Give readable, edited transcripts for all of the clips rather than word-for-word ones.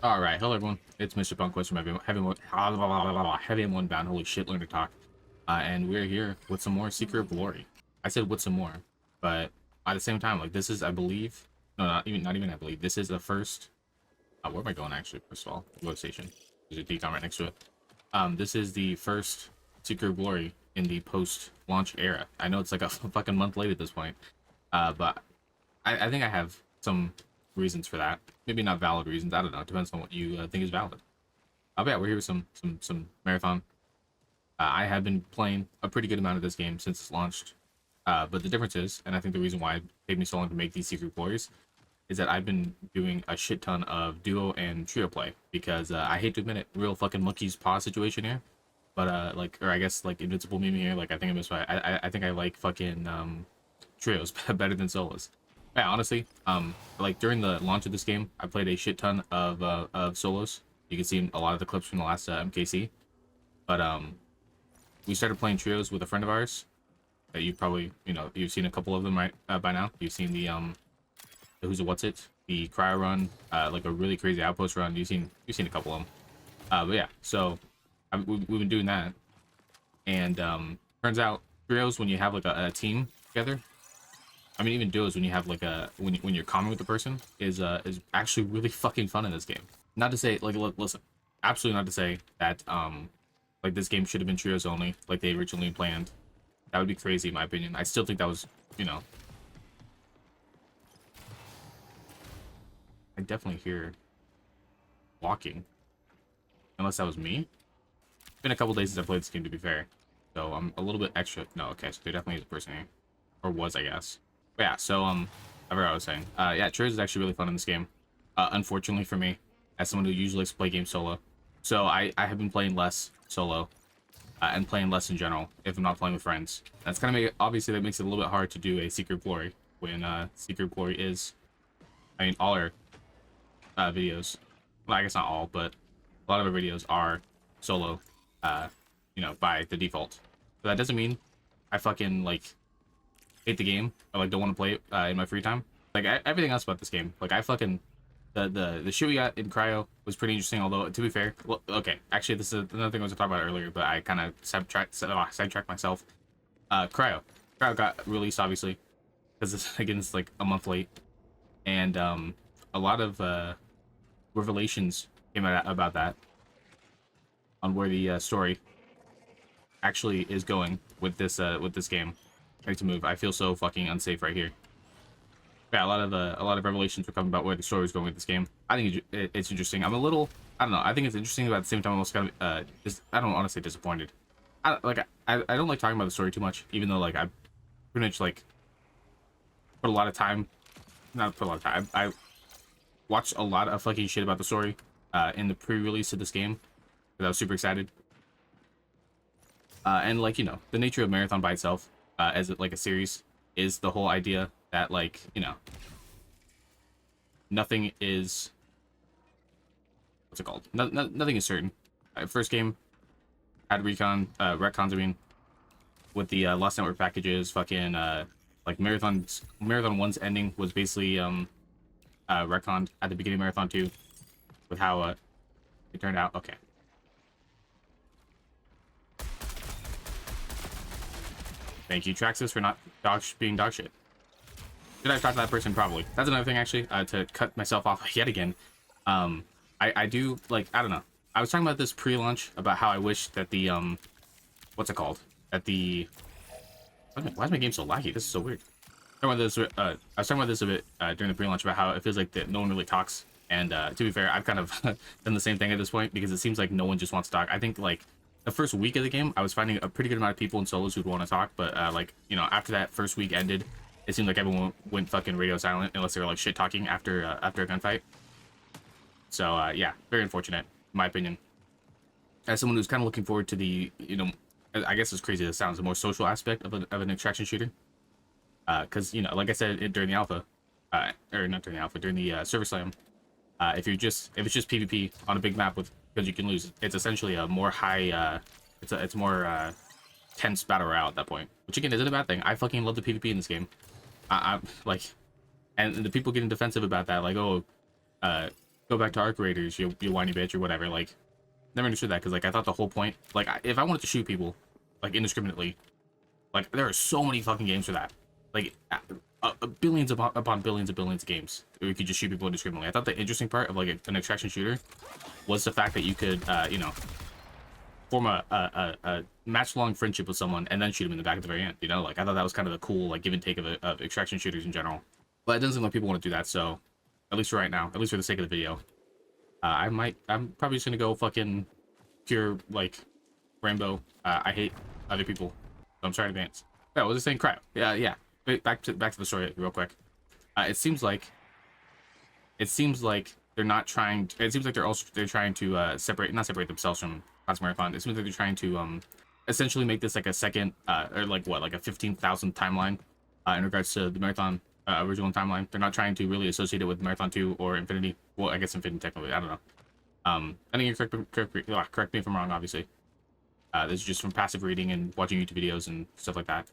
All right, hello everyone. It's Mr. Punkquist from Heavy M1 Bound. Holy shit, learn to talk. And we're here with some more Secret of Glory. I said with some more, but at the same time, like this is, I believe, no, not even I believe. This is the first. Where am I going actually? First of all, go station. There's a decom right next to it. This is the first Secret of Glory in the post-launch era. I know it's like a fucking month late at this point, but I think I have some reasons for that. Maybe not valid reasons. I don't know. It depends on what you think is valid. But yeah, we're here with some marathon. I have been playing a pretty good amount of this game since it's launched. But the difference is, and I think the reason why it took me so long to make these Secret Glories, is that I've been doing a shit ton of duo and trio play because I hate to admit it, real fucking monkey's paw situation here. But like, or I guess like invincible meme here. Like I think I think I like fucking trios better than solos. Yeah, honestly, like during the launch of this game, I played a shit ton of solos. You can see a lot of the clips from the last MKC. But we started playing trios with a friend of ours that you probably you've seen a couple of them right by now. You've seen the who's a what's it, the cryo run, like a really crazy outpost run. You've seen a couple of them. But yeah, so we've been doing that, and turns out trios when you have like a team together. I mean, even duos when you have like when you're common with the person is actually really fucking fun in this game. Not to say like listen, absolutely not to say that like this game should have been trios only like they originally planned. That would be crazy in my opinion. I still think that was I definitely hear walking, unless that was me. It's been a couple days since I played this game to be fair, so I'm a little bit extra. No, okay, so there definitely is a person here, or was I guess. But yeah, so I forgot what I was saying. Yeah, trios is actually really fun in this game. Unfortunately for me, as someone who usually likes to play games solo, so I have been playing less solo, and playing less in general if I'm not playing with friends. That's kind of obviously that makes it a little bit hard to do a Secret Glory when Secret Glory is, I mean, all our videos. Well, I guess not all, but a lot of our videos are solo, by the default. But that doesn't mean I fucking like hate the game or like don't want to play it in my free time. Like everything else about this game, like I fucking the shit we got in cryo was pretty interesting. Although to be fair, well, okay, actually this is another thing I was talking about earlier, but I kind of sidetracked myself. Cryo got released obviously because it's like a month late, and a lot of revelations came out about that on where the story actually is going with this game. I need to move. I feel so fucking unsafe right here. Yeah, a lot of revelations were coming about where the story was going with this game. I think it's interesting. I'm a little, I don't know. I think it's interesting, but at the same time, I'm also kind of I don't want to say disappointed. I don't like talking about the story too much, even though like I pretty much like put a lot of time, not put a lot of time. I watched a lot of fucking shit about the story in the pre-release of this game, because I was super excited. And like the nature of marathon by itself, as like a series, is the whole idea that like nothing is what's it called? Nothing is certain. First game had retcons. I mean, with the Lost Network packages, fucking like Marathon 1's ending was basically retconned at the beginning of Marathon 2 with how it turned out. Okay. Thank you, Traxxas, for not being dog shit. Should I talk to that person? Probably. That's another thing, actually, to cut myself off yet again. I do, like, I don't know. I was talking about this pre-launch, about how I wish that the, what's it called? That the... Why is my game so laggy? This is so weird. I was talking about this a bit during the pre-launch, about how it feels like that no one really talks. And to be fair, I've kind of done the same thing at this point, because it seems like no one just wants to talk. I think, like, the first week of the game, I was finding a pretty good amount of people in solos who'd want to talk, but like after that first week ended, it seemed like everyone went fucking radio silent unless they were like shit talking after a gunfight. So yeah, very unfortunate in my opinion. As someone who's kind of looking forward to the I guess as crazy as it sounds, the more social aspect of an extraction shooter, because like I said during the alpha, or not during the alpha, during the server slam, if it's just PvP on a big map with, because you can lose, it's essentially a more high it's more tense battle royale at that point, which again isn't a bad thing. I fucking love the PvP in this game. I like, and the people getting defensive about that, like, oh, Go back to Arc Raiders, you whiny bitch or whatever. Like, never understood that because like I thought the whole point, like if I wanted to shoot people, like indiscriminately, like there are so many fucking games for that. Like billions upon billions of games where you could just shoot people indiscriminately. I thought the interesting part of like an extraction shooter was the fact that you could, you know, form a match-long friendship with someone and then shoot them in the back at the very end. You know, like I thought that was kind of the cool like give and take of extraction shooters in general. But it doesn't seem like people want to do that. So at least for right now, at least for the sake of the video, I'm probably just gonna go fucking pure like rainbow. I hate other people. So I'm sorry in advance. Yeah, what was I saying? Crap. Yeah. Wait, back to the story real quick. It seems like they're not trying to, it seems like they're trying to not separate themselves from Classic Marathon. It seems like they're trying to essentially make this like a second or like what, like a 15,000th timeline in regards to the Marathon original timeline. They're not trying to really associate it with Marathon 2 or Infinity. Well, I guess Infinity technically, I don't know. I think you're correct me if I'm wrong, obviously. This is just from passive reading and watching YouTube videos and stuff like that.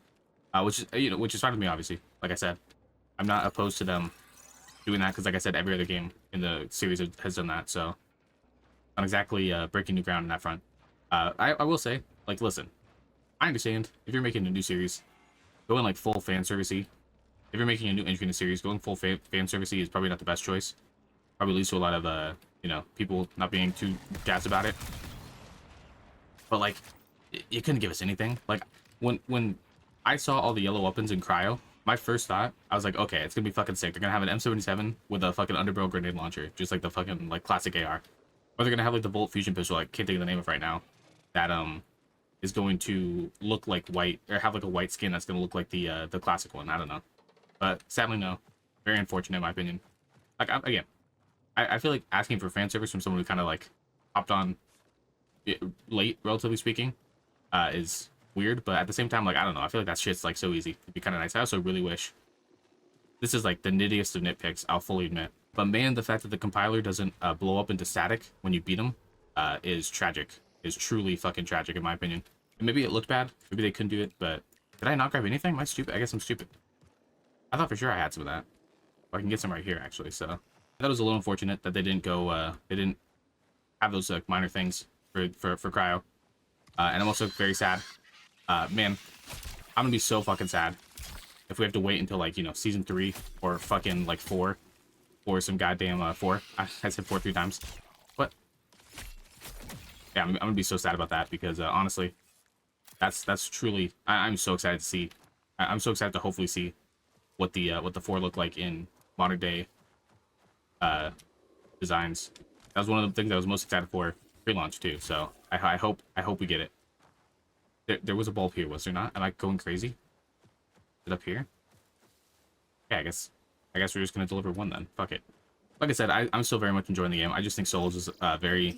Which is, you know, which is fine with me, obviously. Like I said, I'm not opposed to them doing that because, like I said, every other game in the series has done that. So, not exactly breaking new ground in that front. I will say, like, listen, I understand if you're making a new series, going like full fan servicey. If you're making a new entry in the series, going full fan servicey is probably not the best choice. Probably leads to a lot of you know, people not being too jazzed about it. But like, you couldn't give us anything. Like when I saw all the yellow weapons in Cryo, my first thought, I was like, okay, it's gonna be fucking sick. They're gonna have an M77 with a fucking underbarrel grenade launcher, just like the fucking like classic AR. Or they're gonna have like the bolt fusion pistol, I can't think of the name of right now, that is going to look like white, or have like a white skin that's gonna look like the classic one. I don't know, but sadly no. Very unfortunate in my opinion. Like again, I feel like asking for fan service from someone who kind of like hopped on late, relatively speaking, is weird. But at the same time, like I don't know, I feel like that shit's like so easy. It'd be kind of nice. I also really wish, this is like the nittiest of nitpicks, I'll fully admit, but man, the fact that the compiler doesn't blow up into static when you beat them is tragic. Is truly fucking tragic in my opinion. And maybe it looked bad, maybe they couldn't do it, but did I not grab anything? Am I stupid? I guess I'm stupid. I thought for sure I had some of that. Or I can get some right here actually. So that was a little unfortunate that they didn't go they didn't have those minor things for Cryo. And I'm also very sad. Man, I'm gonna be so fucking sad if we have to wait until like, you know, season 3 or fucking like 4 or some goddamn 4. I said 4 3 times. What? Yeah, I'm gonna be so sad about that because honestly, that's truly, I'm so excited to see. I'm so excited to hopefully see what the 4 look like in modern day designs. That was one of the things I was most excited for pre-launch too. So I hope we get it. There was a bulb here, was there not? Am I going crazy? Is it up here? Yeah, I guess we're just gonna deliver one then. Fuck it. Like I said, I'm still very much enjoying the game. I just think solos is very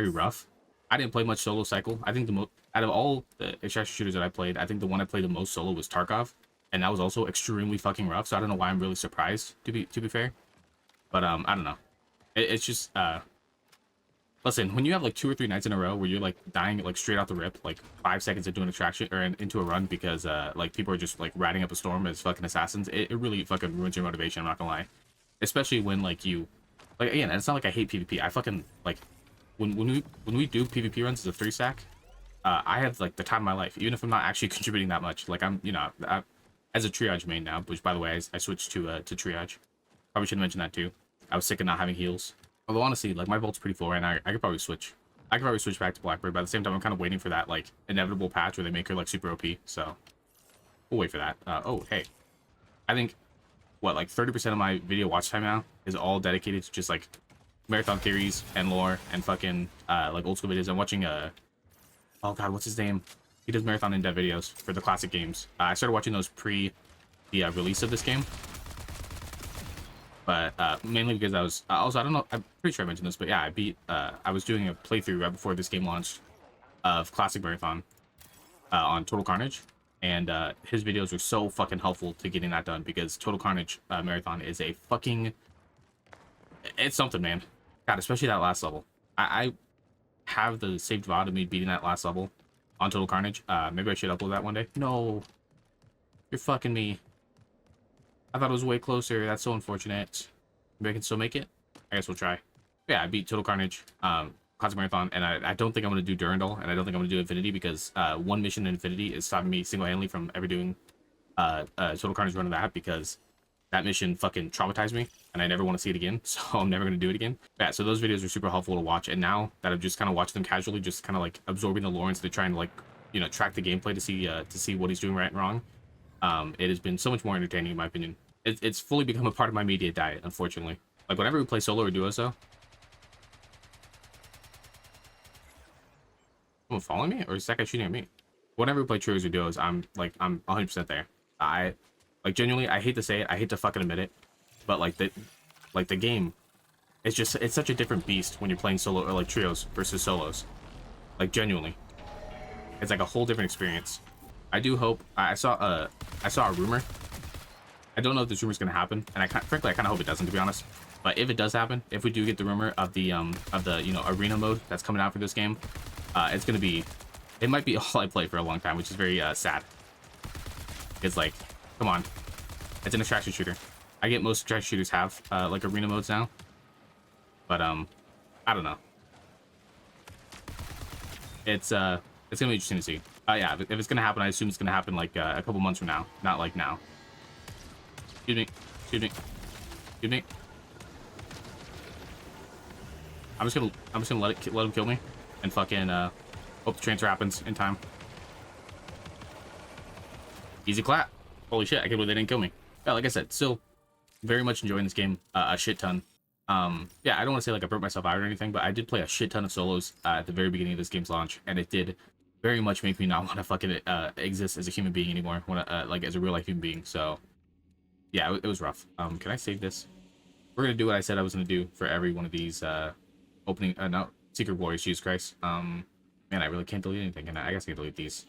rough. I didn't play much solo cycle. I think out of all the extraction shooters that I played, I think the one I played the most solo was Tarkov, and that was also extremely fucking rough. So I don't know why I'm really surprised, to be fair. But I don't know. It's just listen, when you have like 2 or 3 nights in a row where you're like dying like straight out the rip, like 5 seconds into an extraction or into a run because like people are just like riding up a storm as fucking assassins, it really fucking ruins your motivation. I'm not gonna lie, especially when like you, like again, it's not like I hate PvP. I fucking like when we do PvP runs as a 3-stack, I have like the time of my life, even if I'm not actually contributing that much. Like I'm, you know, as a triage main now, which by the way I switched to triage. Probably should mention that too. I was sick of not having heals. Although honestly, like my volt's pretty full right now. I could probably switch. I could probably switch back to Blackbird. But at the same time, I'm kind of waiting for that like inevitable patch where they make her like super OP. So we'll wait for that. Oh hey, I think what, like 30% of my video watch time now is all dedicated to just like marathon theories and lore and fucking like old school videos. I'm watching oh god, what's his name? He does marathon in-depth videos for the classic games. I started watching those pre the release of this game. But mainly because I was also, I don't know, I'm pretty sure I mentioned this, but yeah, I was doing a playthrough right before this game launched of Classic Marathon on Total Carnage, and his videos were so fucking helpful to getting that done because Total Carnage Marathon is a fucking, it's something, man. God, especially that last level. I have the saved VOD of me beating that last level on Total Carnage. Maybe I should upload that one day. No, you're fucking me. I thought it was way closer. That's so unfortunate. Maybe I can still make it. I guess we'll try. Yeah, I beat Total Carnage, Classic Marathon, and I don't think I'm gonna do Durandal, and I don't think I'm gonna do Infinity because one mission in Infinity is stopping me single-handedly from ever doing Total Carnage run of that because that mission fucking traumatized me, and I never want to see it again, so I'm never gonna do it again. Yeah, so those videos are super helpful to watch, and now that I've just kind of watched them casually, just kind of like absorbing the lore instead of trying to like track the gameplay to see what he's doing right and wrong. It has been so much more entertaining in my opinion. It's fully become a part of my media diet, unfortunately. Like whenever we play solo or duos though. Someone following me, or is that guy shooting at me? Whenever we play trios or duos, I'm 100% there. I like genuinely, I hate to say it, I hate to fucking admit it, but like the game, it's such a different beast when you're playing solo or like trios versus solos. Like genuinely, it's like a whole different experience. I do hope I saw a rumor. I don't know if this rumor is gonna happen, and frankly I kind of hope it doesn't, to be honest. But if it does happen, if we do get the rumor of the arena mode that's coming out for this game, it's gonna be, it might be all I play for a long time, which is very sad. It's like, come on, it's an extraction shooter. I get most extraction shooters have like arena modes now, but I don't know. It's gonna be interesting to see. Yeah, if it's gonna happen, I assume it's gonna happen like a couple months from now, not like now. Excuse me, excuse me, excuse me. I'm just gonna let him kill me, and fucking hope the transfer happens in time. Easy clap. Holy shit, I can't believe they didn't kill me. Yeah, like I said, still very much enjoying this game a shit ton. Yeah, I don't want to say like I broke myself out or anything, but I did play a shit ton of solos at the very beginning of this game's launch, and it did very much make me not want to fucking exist as a human being anymore, like as a real life human being. So yeah, it was rough. Can I save this? We're gonna do what I said I was gonna do for every one of these opening no, Secret Warriors. Jesus Christ. Man, I really can't delete anything, and I guess I can delete these.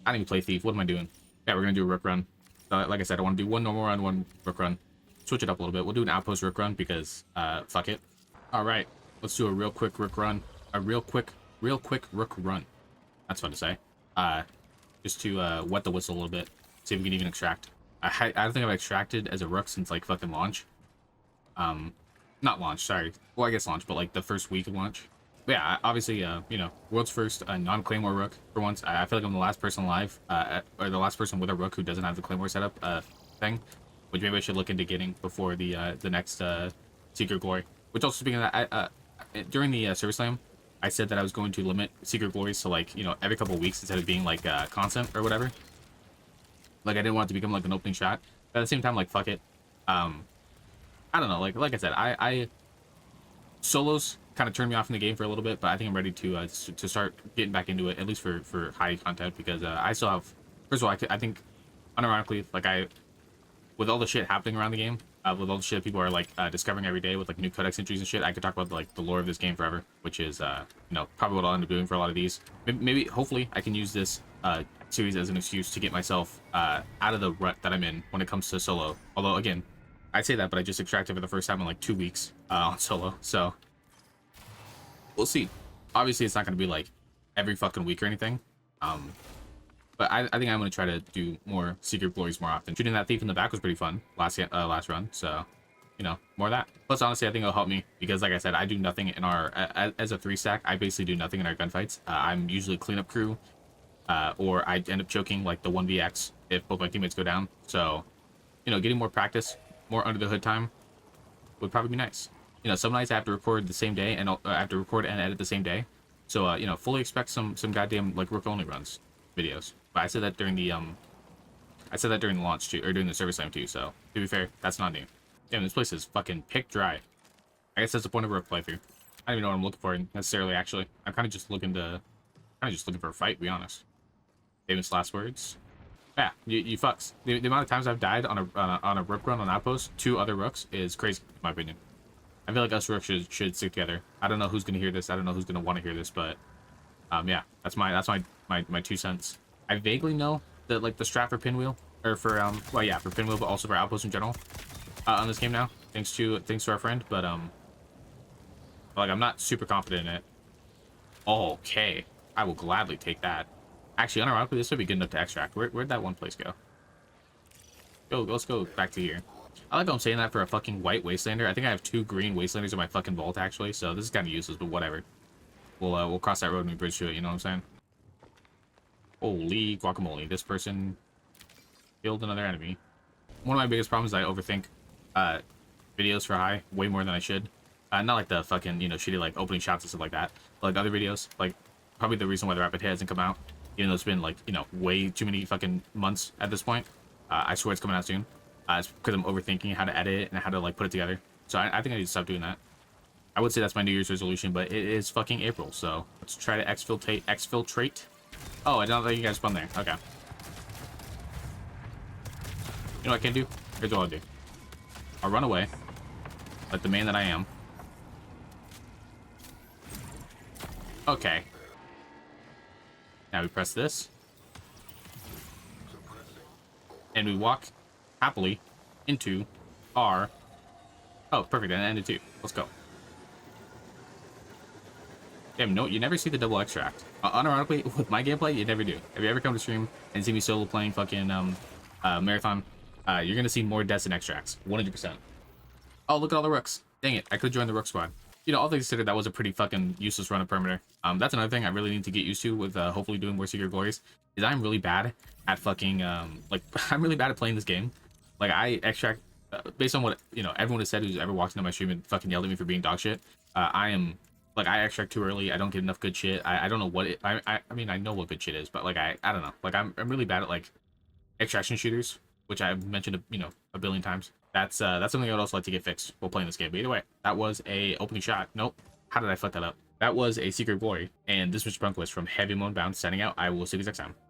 I didn't even play Thief. What am I doing? Yeah, we're gonna do a rook run. Like I said, I want to do one normal run, one rook run. Switch it up a little bit. We'll do an outpost rook run because fuck it. All right, let's do a real quick rook run. A real quick rook run. That's fun to say. Just to wet the whistle a little bit. See if we can even extract. I don't think I've extracted as a rook since like fucking launch. Not launch, sorry. Well, I guess launch, but like the first week of launch. But yeah, obviously, world's first non-claymore rook for once. I feel like I'm the last person alive, or the last person with a rook who doesn't have the claymore setup thing, which maybe I should look into getting before the next Secret Glory. Which also, speaking of that, during the Service Slam, I said that I was going to limit Secret Glories to like, every couple of weeks instead of being like constant or whatever. Like I didn't want it to become like an opening shot, but at the same time, like fuck it. I don't know, like I said, I solos kind of turned me off in the game for a little bit, but I think I'm ready to start getting back into it, at least for high content, because I still have, first of all, I think unironically, like with all the shit happening around the game, with all the shit people are like discovering every day with like new codex entries and shit, I could talk about like the lore of this game forever, which is probably what I'll end up doing for a lot of these. Maybe hopefully I can use this series as an excuse to get myself out of the rut that I'm in when it comes to solo. Although again, I say that, but I just extracted for the first time in like 2 weeks on solo, so we'll see. Obviously, it's not going to be like every fucking week or anything, but I think I'm going to try to do more Secret Glories more often. Shooting that thief in the back was pretty fun last run, so more of that. Plus, honestly, I think it'll help me because, like I said, I do nothing in our as a 3-stack. I basically do nothing in our gunfights. I'm usually cleanup crew, or I end up choking like the 1vx if both my teammates go down. So, getting more practice, more under the hood time would probably be nice. Some nights I have to record the same day, and I have to record and edit the same day. So, fully expect some goddamn like rook only runs videos. But I said that during the launch too, or during the service time too. So to be fair, that's not new. Damn, this place is fucking pick dry. I guess that's the point of a rook playthrough. I don't even know what I'm looking for necessarily. Actually, I'm kind of just looking for a fight. To be honest. Famous last words. Yeah, you fucks. The amount of times I've died on a rook run on outpost to other rooks is crazy, in my opinion. I feel like us rooks should stick together. I don't know who's gonna hear this. I don't know who's gonna want to hear this, but yeah, that's my 2 cents. I vaguely know that like the strat for pinwheel, or for well yeah, for pinwheel, but also for outpost in general, on this game now, thanks to our friend, but like I'm not super confident in it. Okay, I will gladly take that. Actually, unironically, this would be good enough to extract. Where'd that one place go? Let's go back to here. I like how I'm saying that for a fucking white Wastelander. I think I have 2 green Wastelanders in my fucking vault, actually, so this is kind of useless, but whatever. We'll cross that road when we bridge to it, you know what I'm saying? Holy guacamole, this person killed another enemy. One of my biggest problems is I overthink videos for high way more than I should. Not like the fucking, you know, shitty like opening shots and stuff like that, but like other videos, like probably the reason why the Rapid Hit hasn't come out, even though it's been like, you know, way too many fucking months at this point. I swear it's coming out soon. It's because I'm overthinking how to edit it and how to like put it together. So I think I need to stop doing that. I would say that's my New Year's resolution, but it is fucking April, so let's try to exfiltrate. Oh, I don't think you guys spawned there. Okay. You know what I can do? Here's what I'll do. I'll run away, like the man that I am. Okay. Now we press this. And we walk happily into our... Oh, perfect. And it ended too. Let's go. Damn, no, you never see the double extract. Unironically, with my gameplay, you never do. If you ever come to stream and see me solo playing fucking Marathon, you're gonna see more deaths than extracts. 100%. Oh, look at all the rooks. Dang it, I could join the rook squad. You know, all things considered, that was a pretty fucking useless run of perimeter. That's another thing I really need to get used to with hopefully doing more Secret Glories, is I'm really bad at fucking, like, I'm really bad at playing this game. Like, I extract, based on what, you know, everyone has said who's ever walked into my stream and fucking yelled at me for being dog shit, I am, like, I extract too early, I don't get enough good shit, I don't know what it, I mean, I know what good shit is, but, like, I don't know, like, I'm really bad at, like, extraction shooters, which I've mentioned, you know, a billion times. That's something I would also like to get fixed while playing this game. But either way, that was a opening shot. Nope. How did I fuck that up? That was a Secret Glory. And this was Sprunkquist from Heavy Moon Bound, signing out. I will see you guys next time.